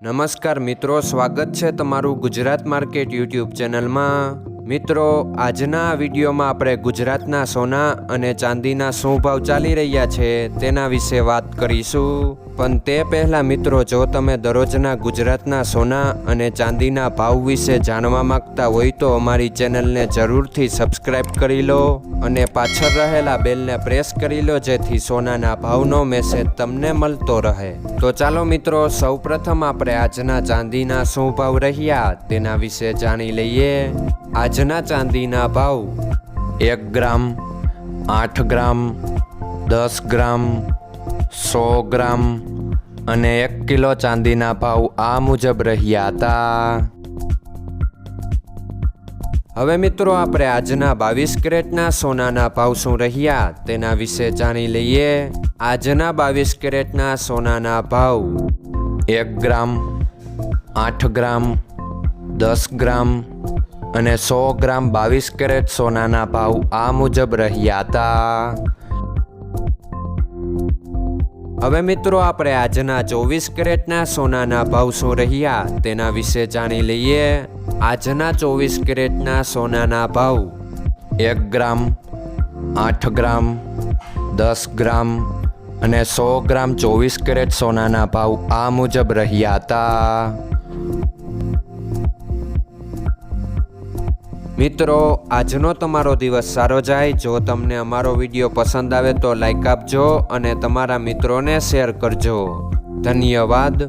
નમસ્કાર મિત્રો, સ્વાગત છે તમારું ગુજરાત માર્કેટ યુટ્યુબ ચેનલમાં। મિત્રો, આજના વિડીયોમાં આપણે ગુજરાતના સોના અને ચાંદીના શું ભાવ ચાલી રહ્યા છે તેના વિશે વાત કરીશું। પણ તે પહેલાં મિત્રો, જો તમે દરરોજના ગુજરાતના સોના અને ચાંદીના ભાવ વિશે જાણવા માંગતા હોય તો અમારી ચેનલને જરૂરથી સબસ્ક્રાઈબ કરી લો અને પાછળ રહેલા બેલને પ્રેસ કરી લો, જેથી સોનાના ભાવનો મેસેજ તમને મળતો રહે। તો ચાલો મિત્રો, સૌપ્રથમ આપણે આજના ચાંદીના શું ભાવ રહ્યા તેના વિશે જાણી લઈએ। આજના ચાંદીના ભાવ 1 ગ્રામ, 8 ગ્રામ, 10 ગ્રામ, 100 ગ્રામ અને 1 કિલો ચાંદીના ભાવ આ મુજબ રહ્યા હતા। હવે મિત્રો, આપણે આજના 22 કેરેટના સોનાના ભાવ શું રહ્યા તેના વિશે જાણી લઈએ। આજના 22 કેરેટના સોનાના ભાવ 1 ગ્રામ, 8 ગ્રામ, 10 ગ્રામ અને 100 ગ્રામ 22 કેરેટ સોનાના ભાવ આ મુજબ રહ્યા હતા। હવે મિત્રો, આપણે આજના 24 કેરેટના સોનાના ભાવ શું રહ્યા તેના વિશે જાણી લઈએ। આજના 24 કેરેટના સોનાના ભાવ 1 ગ્રામ, 8 ગ્રામ, 10 ગ્રામ અને 100 ગ્રામ 24 કેરેટ સોનાના ભાવ આ મુજબ રહ્યા હતા। મિત્રો, આજનો તમારો દિવસ સારો જાય। જો તમને અમારો વિડીયો પસંદ આવે તો લાઈક આપજો અને તમારા મિત્રોને શેર કરજો। ધન્યવાદ।